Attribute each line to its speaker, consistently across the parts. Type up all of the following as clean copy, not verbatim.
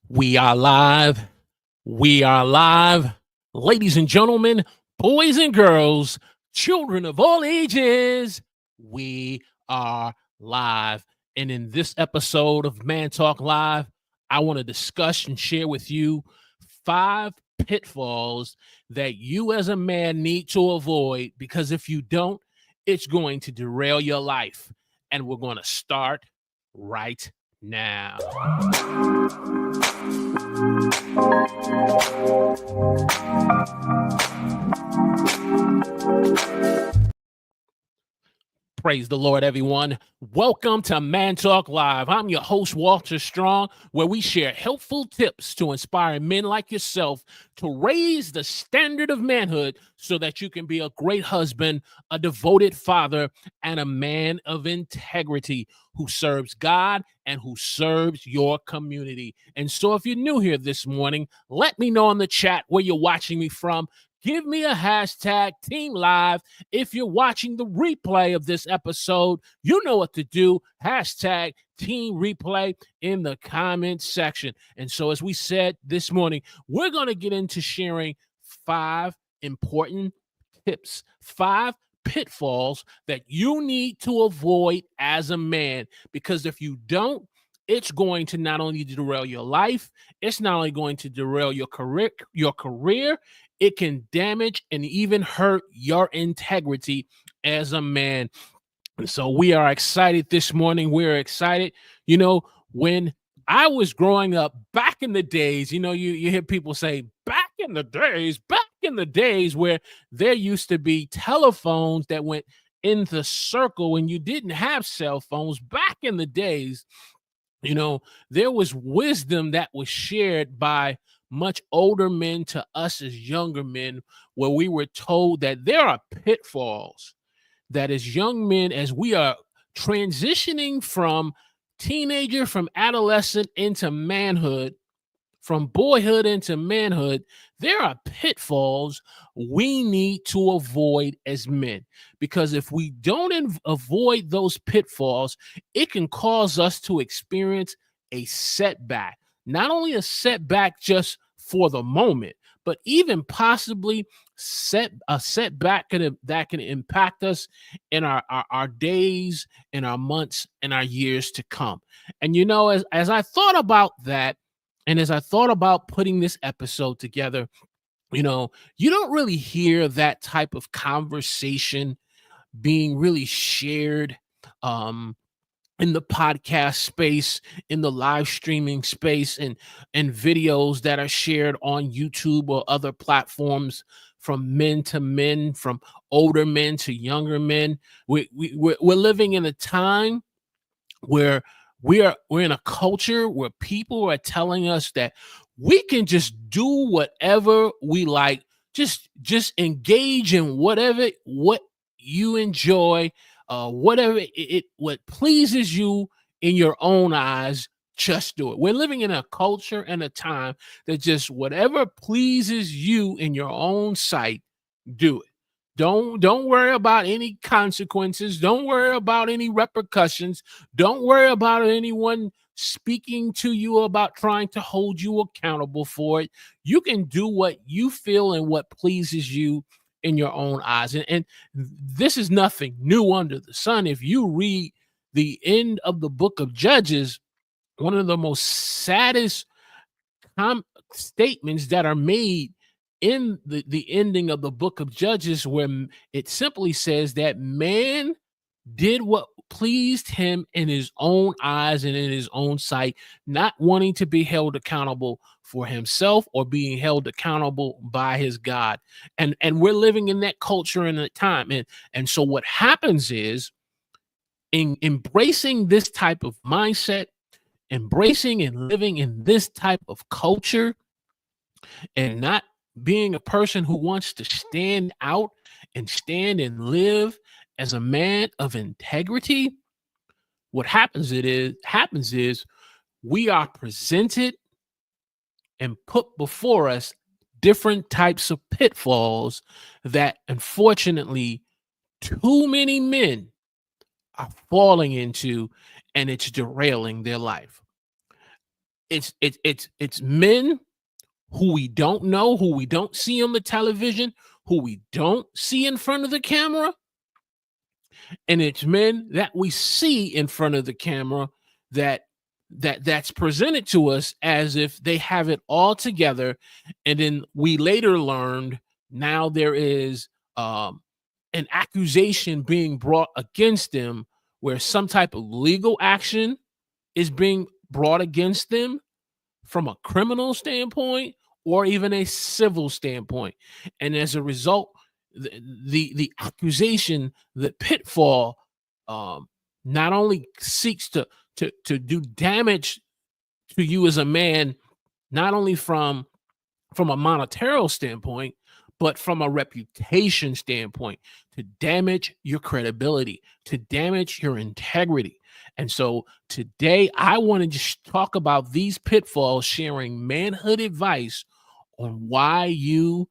Speaker 1: We are live. We are live. Ladies and gentlemen, boys and girls, children of all ages, we are live. And in this episode of Man Talk Live, I want to discuss and share with you 5 pitfalls that you as a man need to avoid, because if you don't, it's going to derail your life. And we're going to start right now. Praise the Lord, everyone. Welcome to Man Talk Live. I'm your host, Walter Strong, where we share helpful tips to inspire men like yourself to raise the standard of manhood so that you can be a great husband, a devoted father, and a man of integrity who serves God and who serves your community. And so if you're new here this morning, let me know in the chat where you're watching me from. Give me a hashtag Team Live. If you're watching the replay of this episode, you know what to do. Hashtag Team Replay in the comment section. And so, as we said this morning, we're going to get into sharing 5 important tips, 5 pitfalls that you need to avoid as a man. Because if you don't, it's going to not only derail your life, it's not only going to derail your career, it can damage and even hurt your integrity as a man. And so we are excited this morning. We're excited. You know, when I was growing up back in the days, you hear people say back in the days where there used to be telephones that went in the circle and you didn't have cell phones. Back in the days, there was wisdom that was shared by much older men to us as younger men, where we were told that there are pitfalls that as young men, as we are transitioning from teenager, from adolescent into manhood, from boyhood into manhood, there are pitfalls we need to avoid as men. Because if we don't avoid those pitfalls, it can cause us to experience a setback. Not only a setback just for the moment, but even possibly a setback that can impact us in our days, in our months, and our years to come. And as I thought about that, and as I thought about putting this episode together, you don't really hear that type of conversation being really shared in the podcast space, in the live streaming space, and videos that are shared on YouTube or other platforms from men to men, from older men to younger men. We're living in a time where we're in a culture where people are telling us that we can just do whatever we like, just engage in what you enjoy, whatever what pleases you in your own eyes. Just do it. We're living in a culture and a time that just whatever pleases you in your own sight, do it. Don't worry about any consequences. Don't worry about any repercussions. Don't worry about anyone speaking to you about trying to hold you accountable for it. You can do what you feel and what pleases you in your own eyes. And this is nothing new under the sun. If you read the end of the book of Judges, one of the most saddest statements that are made in the ending of the book of Judges, where it simply says that man did what pleased him in his own eyes and in his own sight, not wanting to be held accountable for himself or being held accountable by his God. And we're living in that culture and that time. And so what happens is, in embracing this type of mindset, embracing and living in this type of culture, and not being a person who wants to stand out and stand and live as a man of integrity, what happens is we are presented and put before us different types of pitfalls that unfortunately too many men are falling into, and it's derailing their life. It's men who we don't know, who we don't see on the television, who we don't see in front of the camera, and it's men that we see in front of the camera that's presented to us as if they have it all together. And then we later learned now there is an accusation being brought against them where some type of legal action is being brought against them from a criminal standpoint or even a civil standpoint. And as a result, the accusation, the pitfall, not only seeks to do damage to you as a man, not only from a monetary standpoint, but from a reputation standpoint, to damage your credibility, to damage your integrity. And so today I want to just talk about these pitfalls, sharing manhood advice on why you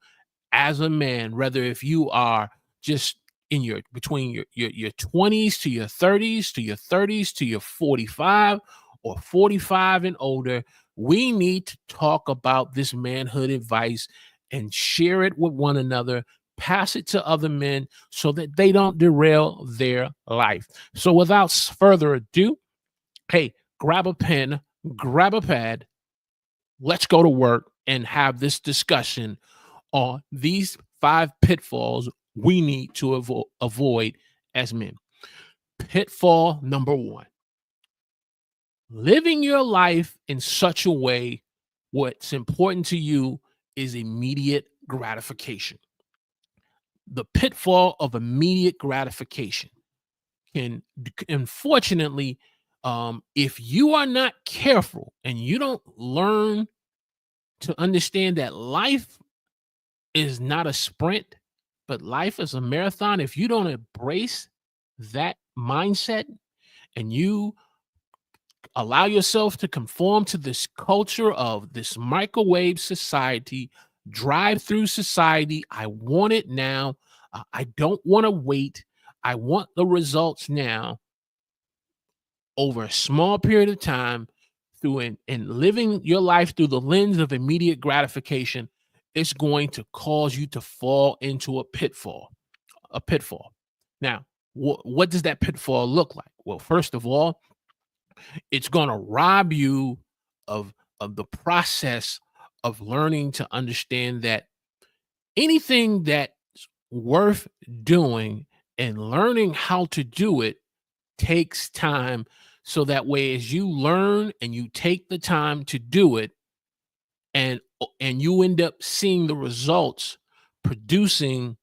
Speaker 1: as a man, whether if you are just in your between your 20s to your 30s to your 30s to your 45 or 45 and older, we need to talk about this manhood advice and share it with one another, pass it to other men so that they don't derail their life. So without further ado, hey, grab a pen, grab a pad, let's go to work and have this discussion on these 5 pitfalls we need to avoid as men. Pitfall number 1: living your life in such a way what's important to you is immediate gratification. The pitfall of immediate gratification can, unfortunately, if you are not careful and you don't learn to understand that life is not a sprint, but life is a marathon. If you don't embrace that mindset and you allow yourself to conform to this culture of this microwave society, drive-through society, I want it now. I don't want to wait. I want the results now over a small period of time through and living your life through the lens of immediate gratification, it's going to cause you to fall into a pitfall. Now, what does that pitfall look like? Well, first of all, it's going to rob you of the process of learning to understand that anything that's worth doing and learning how to do it takes time. So that way, as you learn and you take the time to do it, and you end up seeing the results, producing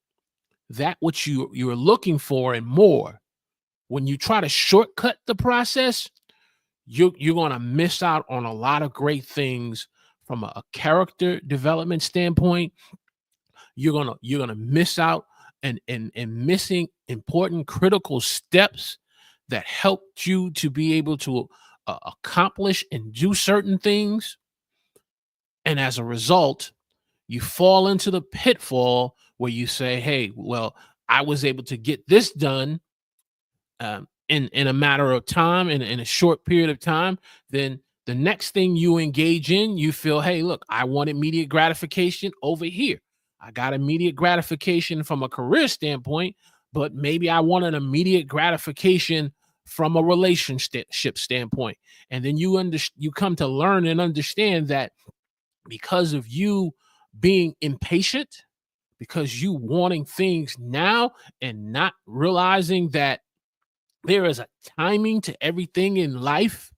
Speaker 1: that which you're looking for and more. When you try to shortcut the process, you're going to miss out on a lot of great things from a character development standpoint. You're gonna miss out and missing important critical steps that helped you to be able to accomplish and do certain things. And as a result, you fall into the pitfall where you say, hey, well, I was able to get this done in a matter of time, in a short period of time. Then the next thing you engage in, you feel, hey, look, I want immediate gratification over here. I got immediate gratification from a career standpoint, but maybe I want an immediate gratification from a relationship standpoint. And then you come to learn and understand that because of you being impatient, because you wanting things now and not realizing that there is a timing to everything in life,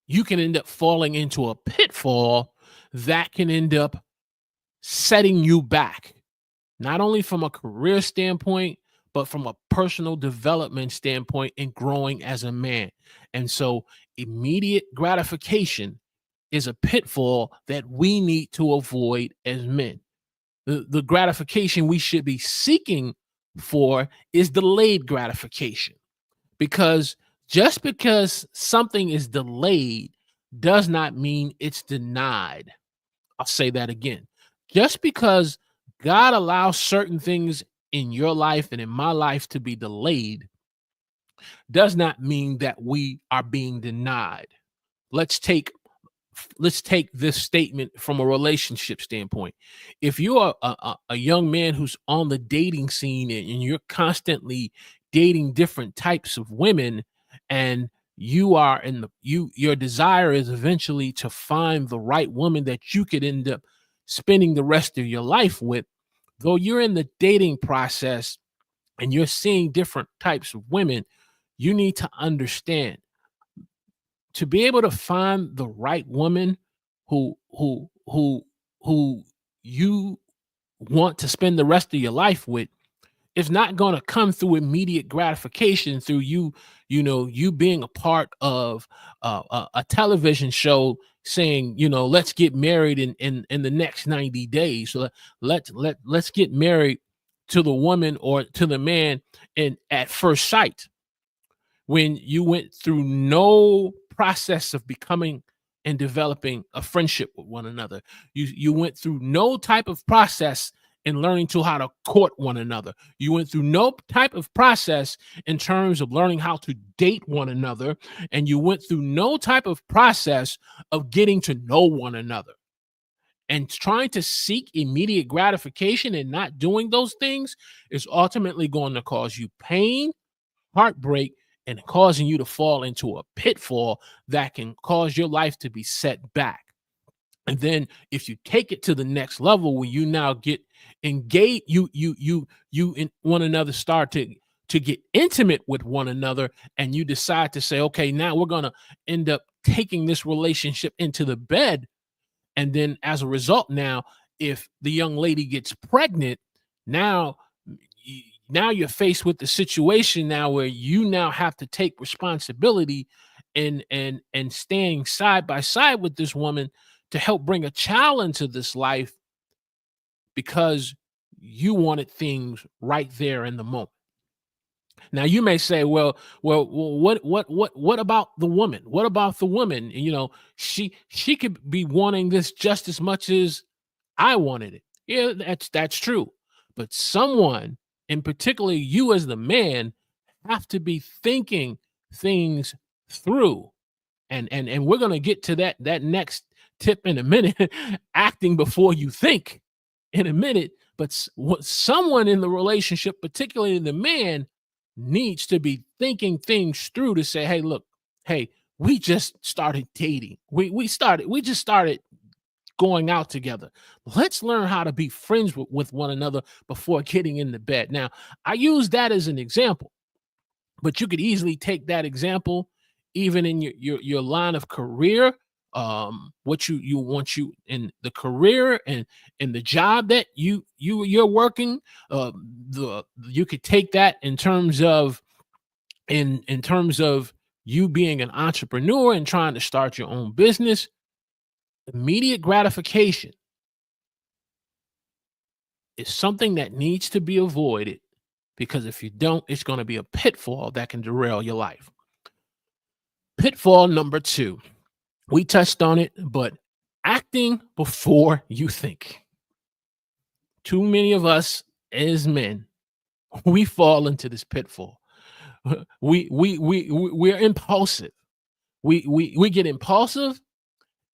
Speaker 1: you can end up falling into a pitfall that can end up setting you back, not only from a career standpoint, but from a personal development standpoint and growing as a man. And so immediate gratification is a pitfall that we need to avoid as men. The gratification we should be seeking for is delayed gratification, because just because something is delayed does not mean it's denied. I'll say that again. Just because God allows certain things in your life and in my life to be delayed does not mean that we are being denied. let's take this statement from a relationship standpoint. If you're a young man who's on the dating scene and you're constantly dating different types of women, and you are in the your desire is eventually to find the right woman that you could end up spending the rest of your life with, though you're in the dating process and you're seeing different types of women, you need to understand, to be able to find the right woman who you want to spend the rest of your life with, is not going to come through immediate gratification through you being a part of a television show saying, let's get married in the next 90 days. So let's get married to the woman or to the man in at first sight, when you went through no process of becoming and developing a friendship with one another. You went through no type of process in learning to how to court one another. You went through no type of process in terms of learning how to date one another, and you went through no type of process of getting to know one another. And trying to seek immediate gratification and not doing those things is ultimately going to cause you pain, heartbreak, and causing you to fall into a pitfall that can cause your life to be set back. And then if you take it to the next level where you now get engaged, you in one another start to get intimate with one another, and you decide to say, okay, now we're going to end up taking this relationship into the bed. And then as a result, now if the young lady gets pregnant, now you're faced with the situation now where you now have to take responsibility and staying side by side with this woman to help bring a child into this life, because you wanted things right there in the moment. Now you may say, what about the woman? What about the woman? She could be wanting this just as much as I wanted it. Yeah, that's true. But someone, and particularly you as the man, have to be thinking things through. And we're gonna get to that next tip in a minute, acting before you think, in a minute. But someone in the relationship, particularly the man, needs to be thinking things through to say, hey, look, hey, we just started dating. We just started going out together. Let's learn how to be friends with one another before getting into bed. Now, I use that as an example, but you could easily take that example even in your line of career. What you want you in the career and in the job that you're working. You could take that in terms of you being an entrepreneur and trying to start your own business. Immediate gratification is something that needs to be avoided, because if you don't, it's going to be a pitfall that can derail your life. Pitfall number 2. We touched on it, but acting before you think. Too many of us as men, we fall into this pitfall. We're impulsive. We get impulsive,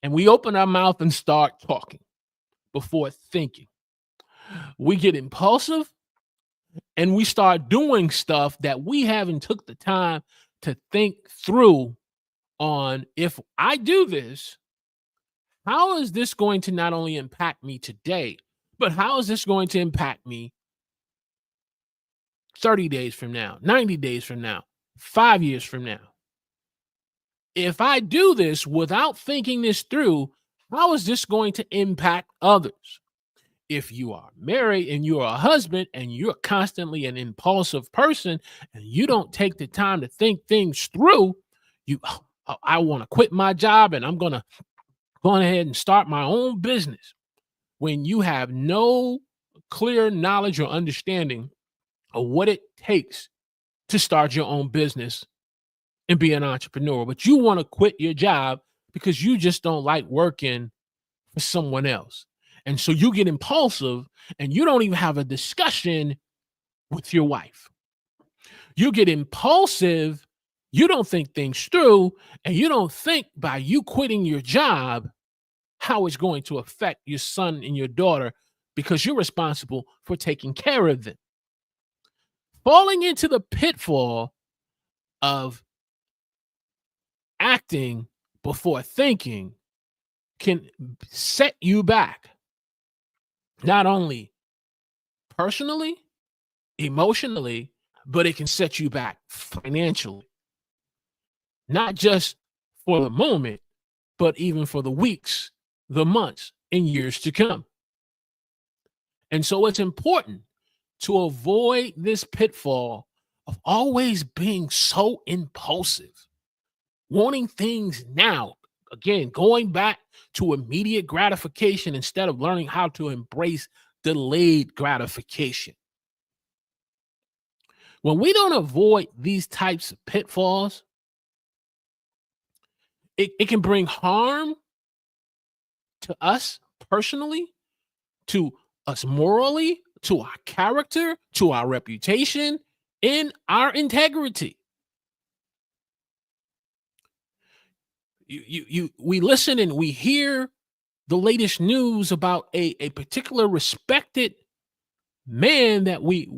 Speaker 1: and we open our mouth and start talking before thinking. We get impulsive, and we start doing stuff that we haven't took the time to think through on, if I do this, how is this going to not only impact me today, but how is this going to impact me 30 days from now, 90 days from now, 5 years from now? If I do this without thinking this through, how is this going to impact others? If you are married and you're a husband and you're constantly an impulsive person and you don't take the time to think things through, I want to quit my job and I'm going to go ahead and start my own business, when you have no clear knowledge or understanding of what it takes to start your own business and be an entrepreneur. But you want to quit your job because you just don't like working for someone else. And so you get impulsive and you don't even have a discussion with your wife. You get impulsive You don't think things through, and you don't think by you quitting your job how it's going to affect your son and your daughter because you're responsible for taking care of them. Falling into the pitfall of acting before thinking can set you back, not only personally, emotionally, but it can set you back financially, not just for the moment, but even for the weeks, the months, and years to come. And so it's important to avoid this pitfall of always being so impulsive, wanting things now. Again, going back to immediate gratification instead of learning how to embrace delayed gratification. When we don't avoid these types of pitfalls, it can bring harm to us personally, to us morally, to our character, to our reputation, and our integrity. We listen and we hear the latest news about a particular respected man that we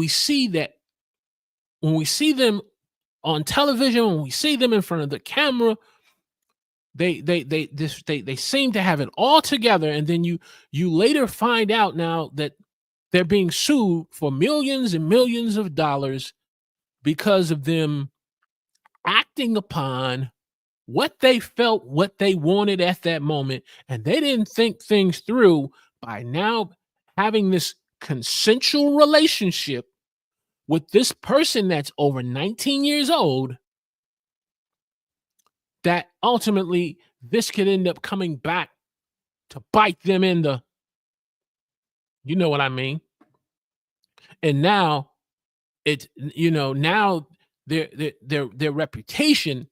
Speaker 1: see, that when we see them on television, when we see them in front of the camera, they seem to have it all together, and then you later find out now that they're being sued for millions and millions of dollars because of them acting upon what they felt, what they wanted at that moment, and they didn't think things through by now having this consensual relationship with this person that's over 19 years old, that ultimately this could end up coming back to bite them in the, you know what I mean? And now now their reputation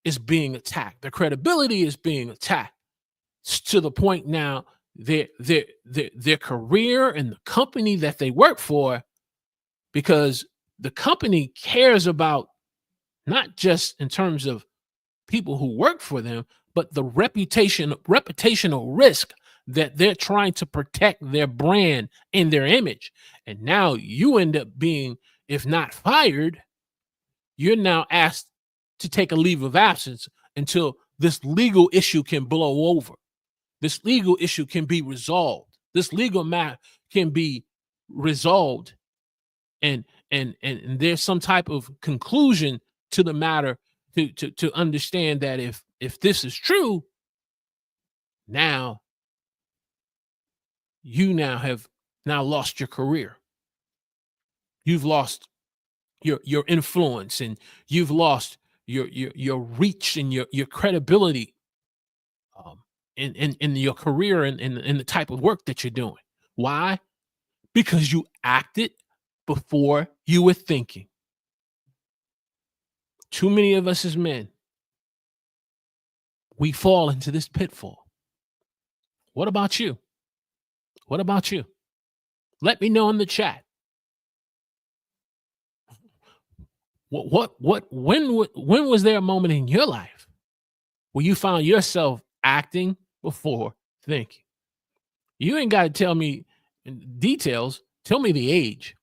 Speaker 1: is being attacked. Their credibility is being attacked to the point now their career and the company that they work for, because the company cares about not just in terms of people who work for them, but the reputational risk that they're trying to protect their brand and their image. And now you end up being, if not fired, you're now asked to take a leave of absence until this legal issue can blow over. This legal issue can be resolved. This legal matter can be resolved, and there's some type of conclusion to the matter, to understand that if this is true, now you now have lost your career. You've lost your influence, and you've lost your reach and your credibility, in your career and in the type of work that you're doing. Why? Because you acted before you were thinking. Too many of us as men, we fall into this pitfall. What about you? What about you? Let me know in the chat. When was there a moment in your life where you found yourself acting before thinking? You ain't got to tell me details. Tell me the age.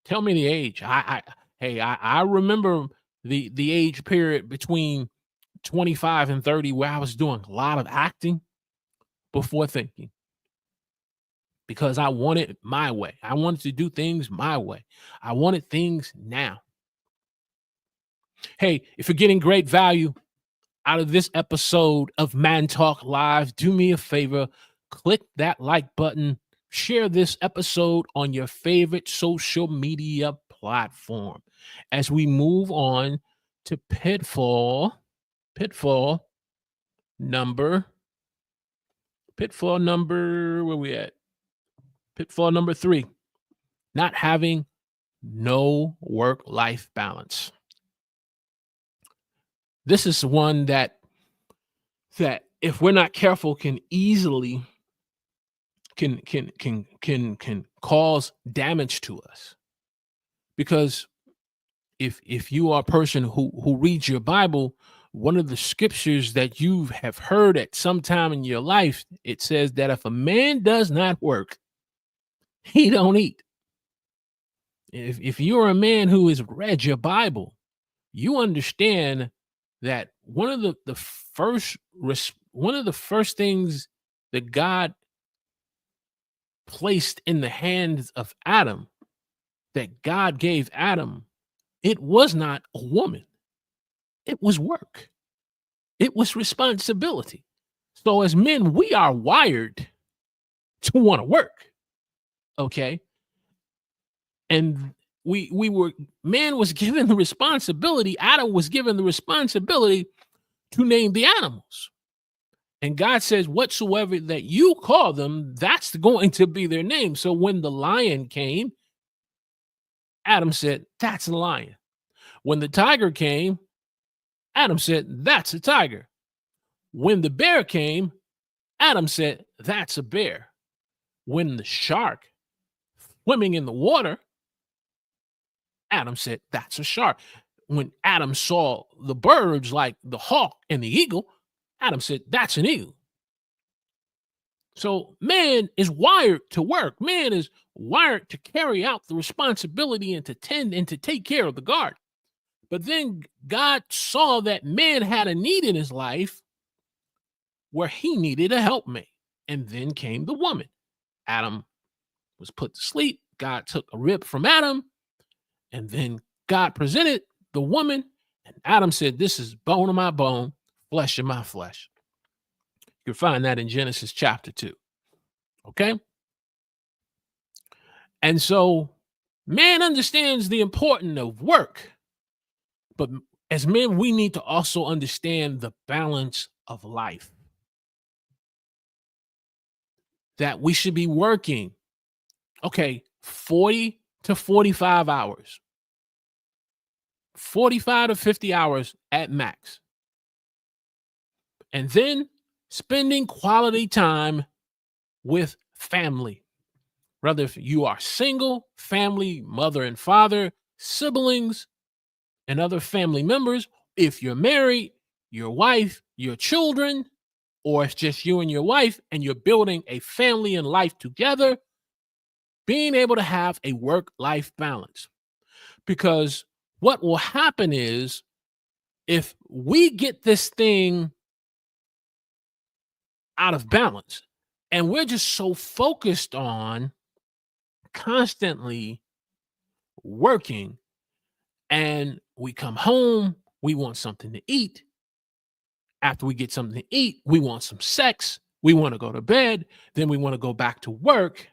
Speaker 1: Tell me the age. I remember the age period between 25 and 30 where I was doing a lot of acting before thinking, because I wanted my way. I wanted to do things my way. I wanted things now. Hey, if you're getting great value out of this episode of Man Talk Live, do me a favor, click that like button, share this episode on your favorite social media platform as we move on to pitfall number, where we at? Pitfall number 3, not having no work-life balance. This is one that if we're not careful can easily can cause damage to us, because if you are a person who reads your Bible, one of the scriptures that you have heard at some time in your life, it says that if a man does not work, he don't eat. If you're a man who has read your Bible, you understand that one of the first things that God placed in the hands of Adam, that God gave Adam, it was not a woman. It was work. It was responsibility. So as men, we are wired to want to work. Okay. And we were man was given the responsibility, Adam was given the responsibility to name the animals. And God says, whatsoever that you call them, that's going to be their name. So when the lion came, Adam said, that's a lion. When the tiger came, Adam said, that's a tiger. When the bear came, Adam said, that's a bear. When the shark swimming in the water, Adam said, that's a shark. When Adam saw the birds like the hawk and the eagle, Adam said, that's an eagle. So man is wired to work. Man is wired to carry out the responsibility and to tend and to take care of the garden. But then God saw that man had a need in his life where he needed a helpmate. And then came the woman. Adam was put to sleep. God took a rib from Adam. And then God presented the woman. And Adam said, this is bone of my bone, flesh of my flesh. You can find that in Genesis chapter 2. Okay. And so man understands the importance of work. But as men, we need to also understand the balance of life. That we should be working, okay, 40 to 45 hours, 45 to 50 hours at max. And then spending quality time with family. Whether if you are single, family, mother and father, siblings, and other family members, if you're married, your wife, your children, or it's just you and your wife and you're building a family and life together, being able to have a work-life balance. Because what will happen is if we get this thing out of balance and we're just so focused on constantly working and we come home, we want something to eat. After we get something to eat, we want some sex. We want to go to bed. Then we want to go back to work.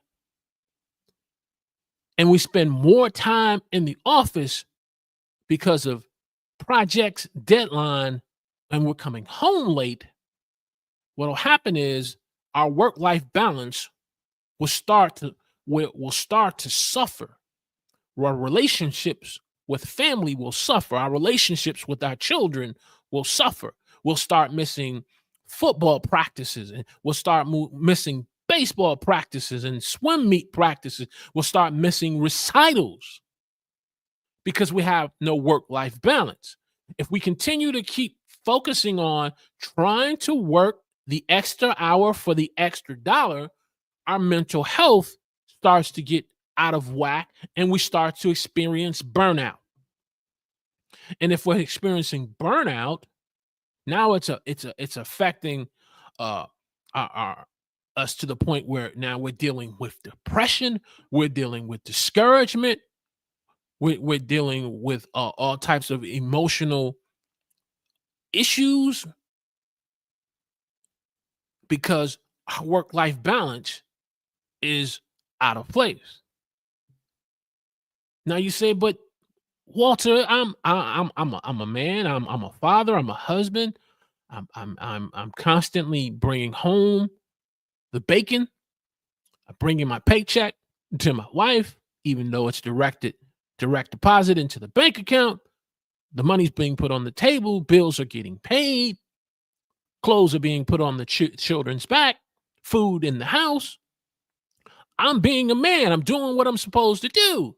Speaker 1: And we spend more time in the office because of projects, deadline, and we're coming home late. What will happen is our work-life balance will start to suffer. Our relationships with family will suffer. Our relationships with our children will suffer. We'll start missing football practices, and we'll start missing baseball practices and swim meet practices. We'll start missing recitals because we have no work-life balance. If we continue to keep focusing on trying to work the extra hour for the extra dollar, our mental health starts to get out of whack and we start to experience burnout. And if we're experiencing burnout, now it's affecting us to the point where now we're dealing with depression, we're dealing with discouragement, we're dealing with all types of emotional issues because our work-life balance is out of place. Now you say, but Walter, I'm a man. I'm a father. I'm a husband. I'm constantly bringing home the bacon. I'm bringing my paycheck to my wife, even though it's direct deposit into the bank account. The money's being put on the table. Bills are getting paid. Clothes are being put on the children's back. Food in the house. I'm being a man. I'm doing what I'm supposed to do.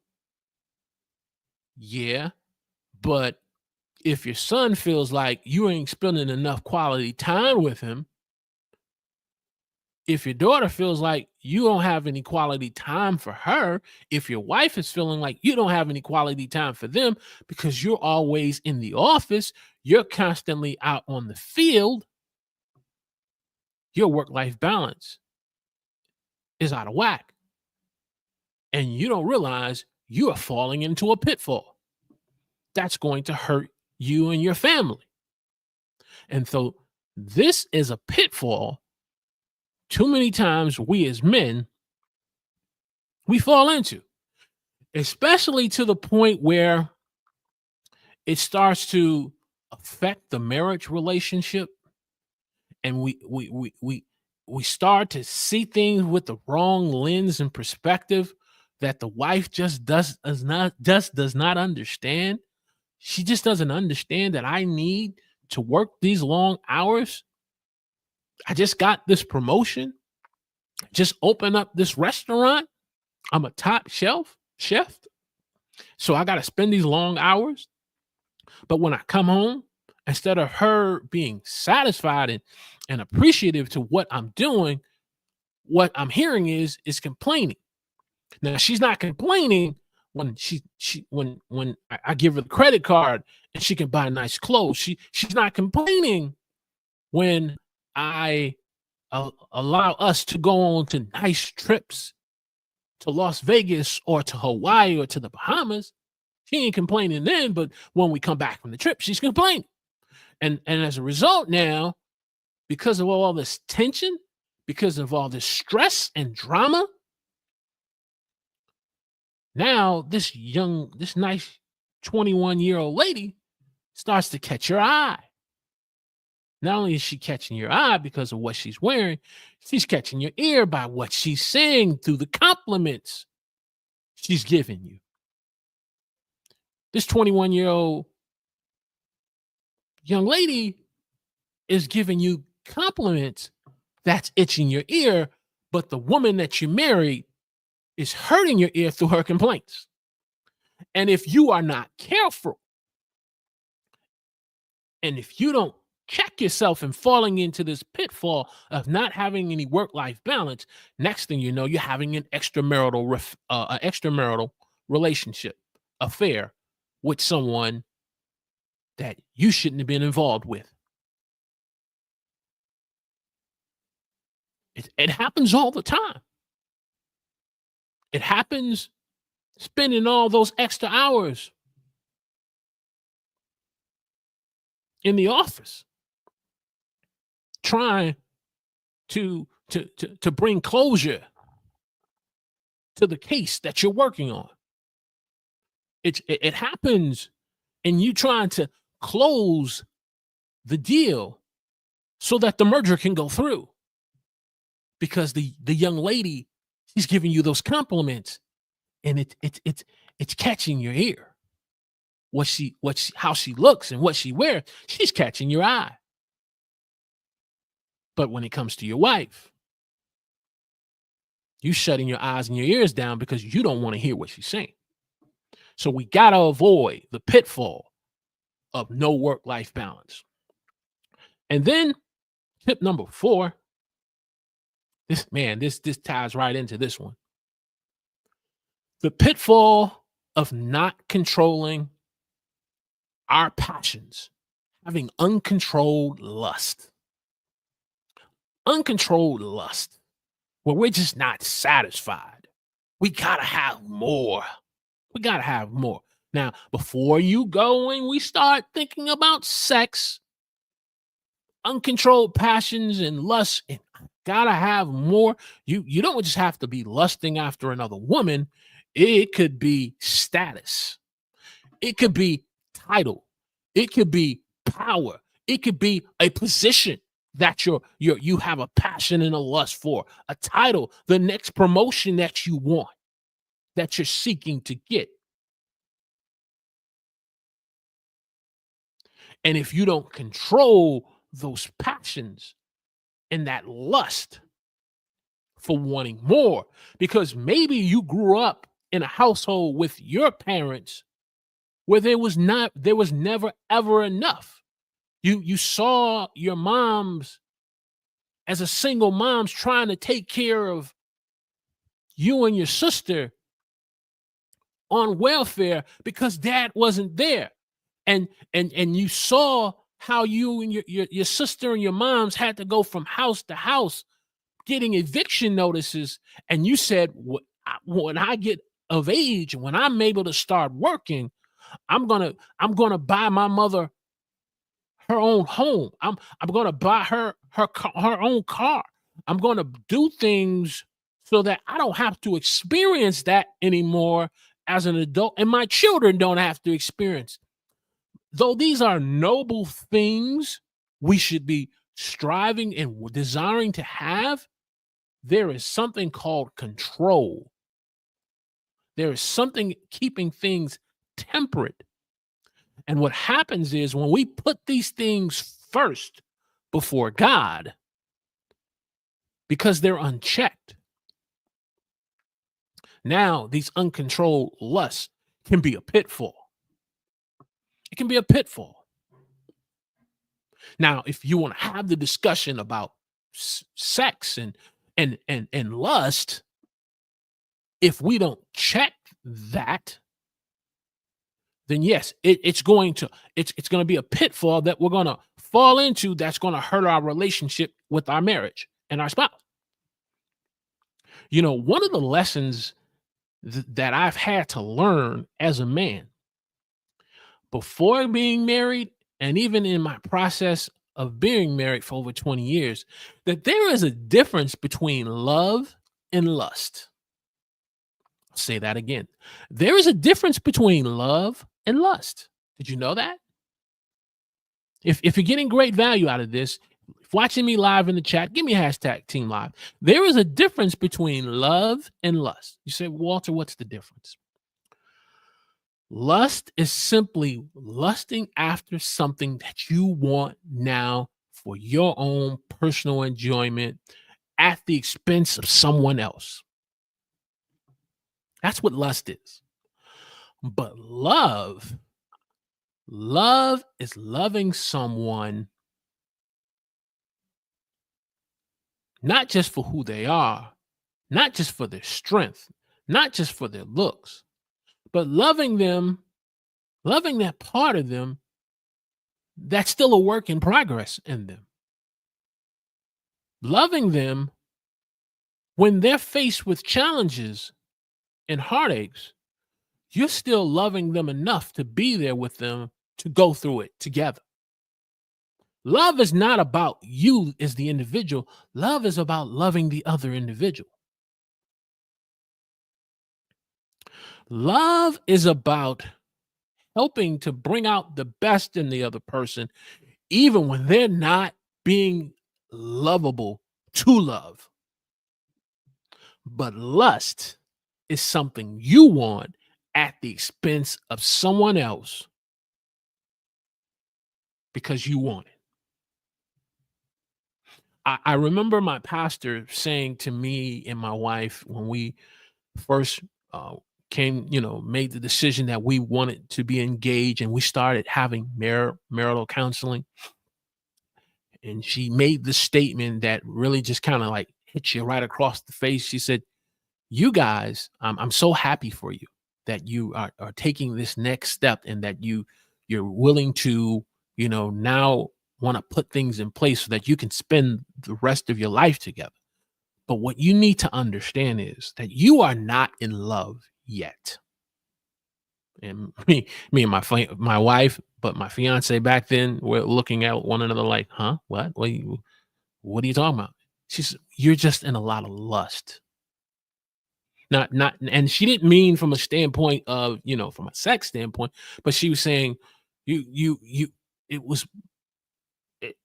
Speaker 1: Yeah, But if your son feels like you ain't spending enough quality time with him, if your daughter feels like you don't have any quality time for her, if your wife is feeling like you don't have any quality time for them because you're always in the office, you're constantly out on the field, your work-life balance is out of whack. And you don't realize you are falling into a pitfall. That's going to hurt you and your family. And so this is a pitfall too many times we as men, we fall into, especially to the point where it starts to affect the marriage relationship, and we start to see things with the wrong lens and perspective that the wife does not understand. She just doesn't understand that I need to work these long hours. I just got this promotion, just open up this restaurant. I'm a top chef. So I got to spend these long hours. But when I come home, instead of her being satisfied and appreciative to what I'm doing, what I'm hearing is complaining. Now she's not complaining when when I give her the credit card and she can buy nice clothes. She's not complaining when I allow us to go on to nice trips to Las Vegas or to Hawaii or to the Bahamas. She ain't complaining then, but when we come back from the trip, she's complaining. And as a result now, because of all this tension, because of all this stress and drama, now this nice 21-year-old lady starts to catch your eye. Not only is she catching your eye because of what she's wearing, she's catching your ear by what she's saying through the compliments she's giving you. This 21-year-old young lady is giving you compliments that's itching your ear, but the woman that you married is hurting your ear through her complaints. And if you are not careful, and if you don't check yourself and falling into this pitfall of not having any work-life balance, next thing you know, you're having an extramarital relationship affair with someone that you shouldn't have been involved with. It happens all the time. It happens spending all those extra hours in the office trying to bring closure to the case that you're working on. It happens and you trying to close the deal so that the merger can go through, because the young lady, she's giving you those compliments and it's catching your ear. How she looks and what she wears, she's catching your eye. But when it comes to your wife, you shutting your eyes and your ears down because you don't want to hear what she's saying. So we got to avoid the pitfall of no work-life balance. And then tip number 4, this ties right into this one. The pitfall of not controlling our passions, having uncontrolled lust. Uncontrolled lust, where we're just not satisfied. We gotta have more. We gotta have more. Now, before you go and we start thinking about sex, uncontrolled passions and lust, and gotta have more. You don't just have to be lusting after another woman. It could be status. It could be title. It could be power. It could be a position that you have a passion and a lust for, a title, the next promotion that you want, that you're seeking to get. And if you don't control those passions and that lust for wanting more, because maybe you grew up in a household with your parents where there was never ever enough. You saw your moms as a single moms trying to take care of you and your sister on welfare because dad wasn't there. And you saw how you and your sister and your moms had to go from house to house getting eviction notices. And you said, when I get of age, when I'm able to start working, I'm gonna buy my mother her own home. I'm gonna buy her own car. I'm gonna do things so that I don't have to experience that anymore as an adult, and my children don't have to experience. Though these are noble things we should be striving and desiring to have, there is something called control. There is something keeping things temperate. And what happens is when we put these things first before God, because they're unchecked, now these uncontrolled lusts can be a pitfall. It can be a pitfall. Now, if you want to have the discussion about sex and lust, if we don't check that, then yes, it's going to be a pitfall that we're going to fall into. That's going to hurt our relationship with our marriage and our spouse. You know, one of the lessons that I've had to learn as a man before being married, and even in my process of being married for over 20 years, that there is a difference between love and lust. I'll say that again. There is a difference between love and lust. Did you know that? If you're getting great value out of this, watching me live in the chat, give me a hashtag Team Live. There is a difference between love and lust. You say, Walter, what's the difference? Lust is simply lusting after something that you want now for your own personal enjoyment at the expense of someone else. That's what lust is. But love is loving someone not just for who they are, not just for their strength, not just for their looks, but loving them, loving that part of them that's still a work in progress in them. Loving them when they're faced with challenges and heartaches, you're still loving them enough to be there with them to go through it together. Love is not about you as the individual. Love is about loving the other individual. Love is about helping to bring out the best in the other person, even when they're not being lovable to love. But lust is something you want at the expense of someone else because you want it. I remember my pastor saying to me and my wife when we first made the decision that we wanted to be engaged, and we started having marital counseling. And she made the statement that really just kind of like hit you right across the face. She said, you guys, I'm so happy for you that you are taking this next step, and that you're willing to, now want to put things in place so that you can spend the rest of your life together. But what you need to understand is that you are not in love yet. And me and my wife, but my fiance back then, we're looking at one another like, huh? What? What are you talking about? She said, you're just in a lot of lust. Not, and she didn't mean from a standpoint of, from a sex standpoint, but she was saying, it was,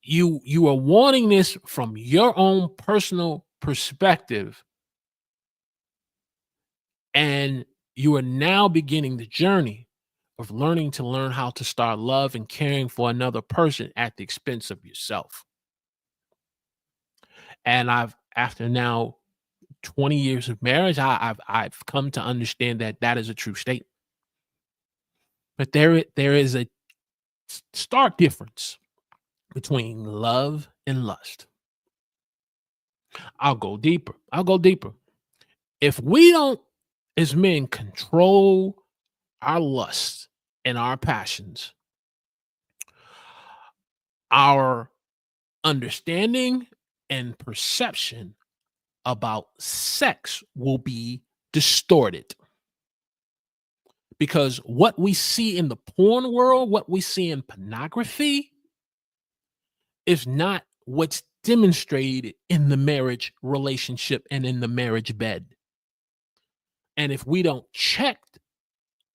Speaker 1: you are wanting this from your own personal perspective, and you are now beginning the journey of learn how to start love and caring for another person at the expense of yourself. And after now 20 years of marriage, I've come to understand that is a true statement. But there is a stark difference between love and lust. I'll go deeper. I'll go deeper. If we don't, as men, control our lusts and our passions, our understanding and perception about sex will be distorted. Because what we see in the porn world, what we see in pornography, is not what's demonstrated in the marriage relationship and in the marriage bed. And if we don't check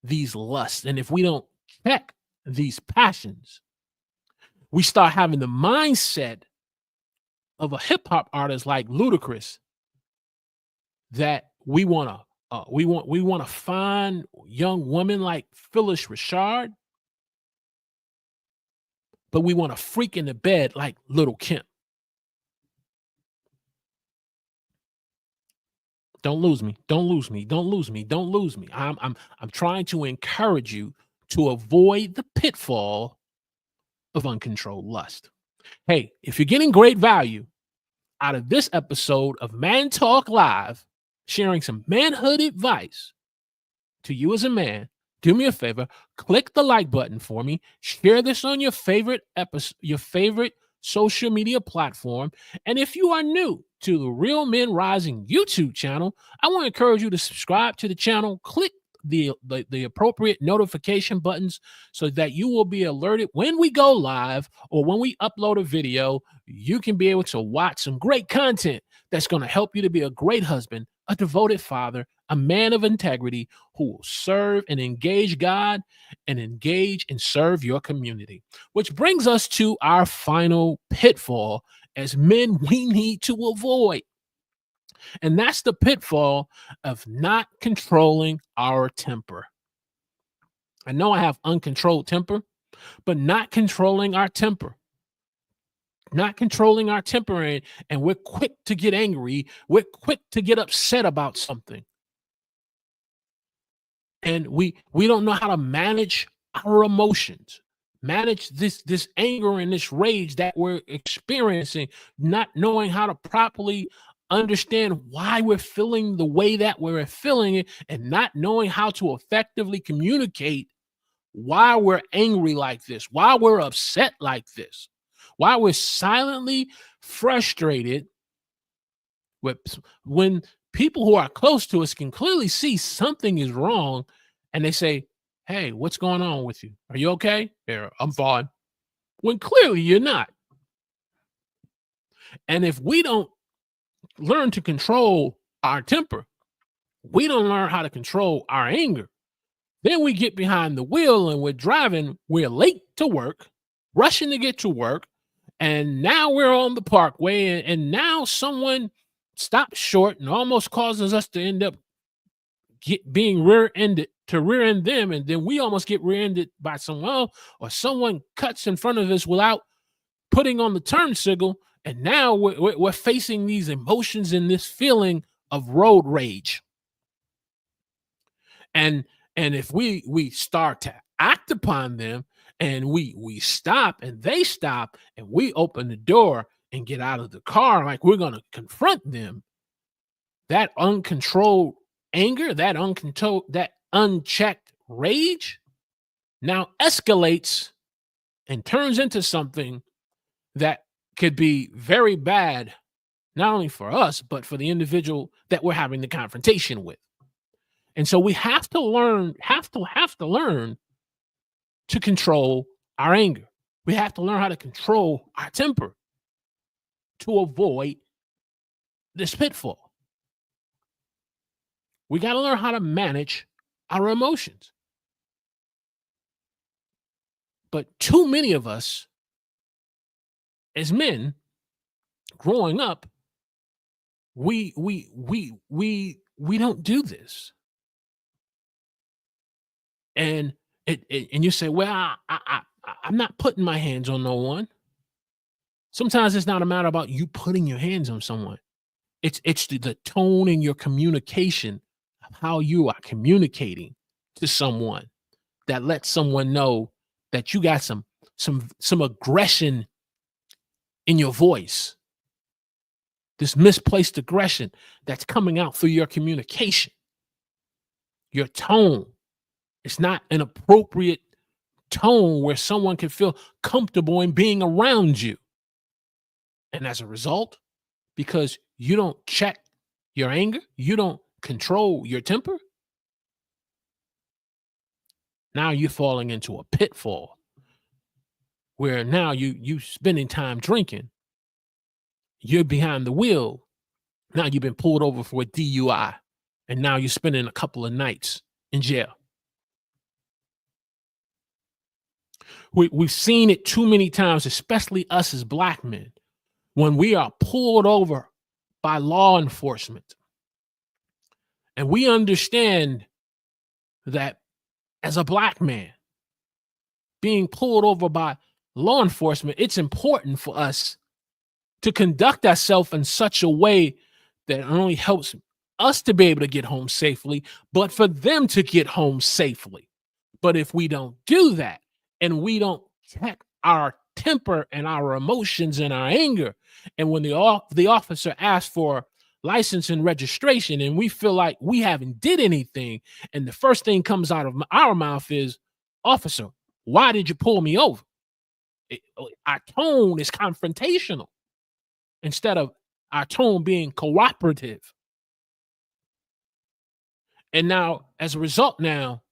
Speaker 1: these lusts and if we don't check these passions, we start having the mindset of a hip hop artist like Ludacris that we want to find young women like Phyllis Richard, but we want to freak in the bed like Little Kim. Don't lose me. Don't lose me. Don't lose me. Don't lose me. I'm trying to encourage you to avoid the pitfall of uncontrolled lust. Hey, if you're getting great value out of this episode of Man Talk Live, sharing some manhood advice to you as a man, do me a favor, click the like button for me, share this on your favorite episode, your favorite social media platform. And if you are new to the Real Men Rising YouTube channel, I want to encourage you to subscribe to the channel, click the appropriate notification buttons so that you will be alerted when we go live or when we upload a video. You can be able to watch some great content that's going to help you to be a great husband, a devoted father, a man of integrity who will serve and engage God and engage and serve your community. Which brings us to our final pitfall as men we need to avoid. And that's the pitfall of not controlling our temper. I know I have uncontrolled temper, but not controlling our temper. Not controlling our temper, and we're quick to get angry. We're quick to get upset about something. And we don't know how to manage our emotions, manage this anger and this rage that we're experiencing, not knowing how to properly understand why we're feeling the way that we're feeling it, and not knowing how to effectively communicate why we're angry like this, why we're upset like this, why we're silently frustrated when people who are close to us can clearly see something is wrong, and they say, "Hey, what's going on with you? Are you okay?" "Yeah, I'm fine." When clearly you're not. And if we don't learn to control our temper, we don't learn how to control our anger, then we get behind the wheel and we're driving, we're late to work, rushing to get to work, and now we're on the parkway, and now someone stops short and almost causes us to end up being rear-ended to rear-end them, and then we almost get rear-ended by someone else, or someone cuts in front of us without putting on the turn signal, and now we're facing these emotions and this feeling of road rage. And if we start to act upon them, and we stop and they stop, and we open the door and get out of the car like we're going to confront them, that uncontrolled anger, that unchecked rage now escalates and turns into something that could be very bad, not only for us, but for the individual that we're having the confrontation with. And so we have to learn to control our anger. We have to learn how to control our temper to avoid this pitfall. We got to learn how to manage our emotions. But too many of us as men growing up, we don't do this. And and you say, well, I'm not putting my hands on no one. Sometimes it's not a matter about you putting your hands on someone. It's the tone in your communication of how you are communicating to someone that lets someone know that you got some aggression in your voice, this misplaced aggression that's coming out through your communication, your tone. It's not an appropriate tone where someone can feel comfortable in being around you. And as a result, because you don't check your anger, you don't control your temper, now you're falling into a pitfall where now you spending time drinking, you're behind the wheel. Now you've been pulled over for a DUI, and now you're spending a couple of nights in jail. We've seen it too many times, especially us as Black men, when we are pulled over by law enforcement. And we understand that as a Black man, being pulled over by law enforcement, it's important for us to conduct ourselves in such a way that not only helps us to be able to get home safely, but for them to get home safely. But if we don't do that, and we don't check our temper and our emotions and our anger, and when the officer asks for license and registration, and we feel like we haven't did anything, and the first thing comes out of our mouth is, "Officer, why did you pull me over?" Our tone is confrontational instead of our tone being cooperative. And now, as a result, now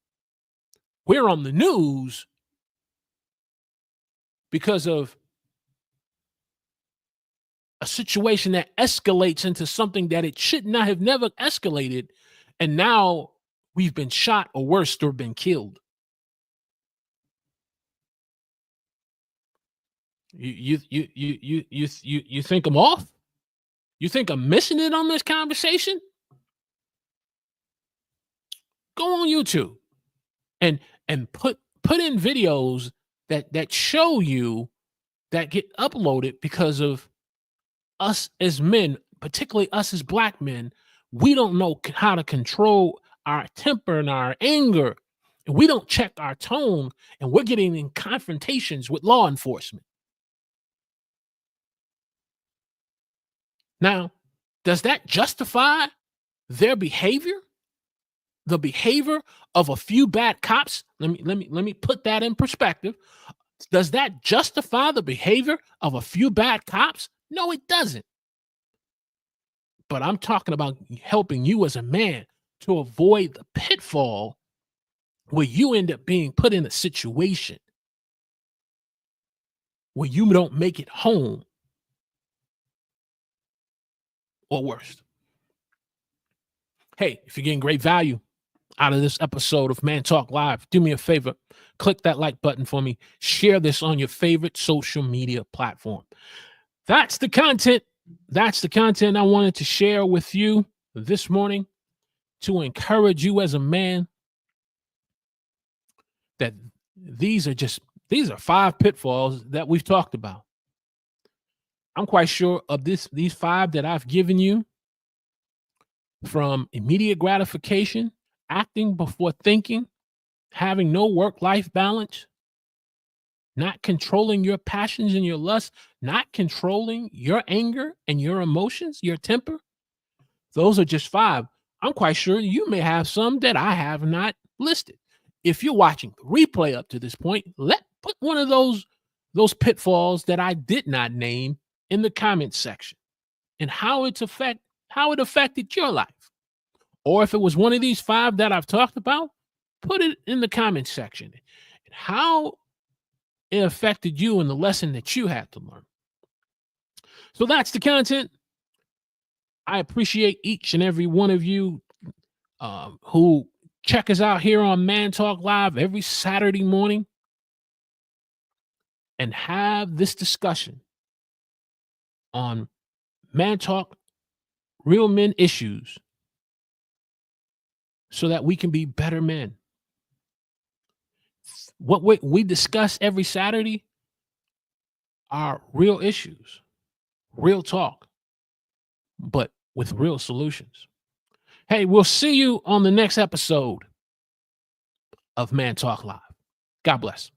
Speaker 1: we're on the news because of a situation that escalates into something that it should not have never escalated. And now we've been shot, or worse, or been killed. You think I'm off? You think I'm missing it on this conversation? Go on YouTube and put in videos that show you, that get uploaded because of us as men, particularly us as Black men. We don't know how to control our temper and our anger, and we don't check our tone, and we're getting in confrontations with law enforcement. Now, does that justify their behavior? The behavior of a few bad cops? Let me put that in perspective. Does that justify the behavior of a few bad cops? No, it doesn't. But I'm talking about helping you as a man to avoid the pitfall where you end up being put in a situation where you don't make it home, or worse. Hey, if you're getting great value out of this episode of Man Talk Live, do me a favor, click that like button for me, share this on your favorite social media platform. That's the content I wanted to share with you this morning, to encourage you as a man that these are 5 pitfalls that we've talked about. I'm quite sure of these 5 that I've given you, from immediate gratification, acting before thinking, having no work-life balance, not controlling your passions and your lust, not controlling your anger and your emotions, your temper. Those are just 5. I'm quite sure you may have some that I have not listed. If you're watching the replay up to this point, put one of those pitfalls that I did not name in the comments section, and how it affected your life. Or if it was one of these 5 that I've talked about, put it in the comments section, and how it affected you and the lesson that you had to learn. So that's the content. I appreciate each and every one of you who check us out here on Man Talk Live every Saturday morning and have this discussion on Man Talk, real men issues, so that we can be better men. What we discuss every Saturday are real issues, real talk, but with real solutions. Hey, we'll see you on the next episode of Man Talk Live. God bless.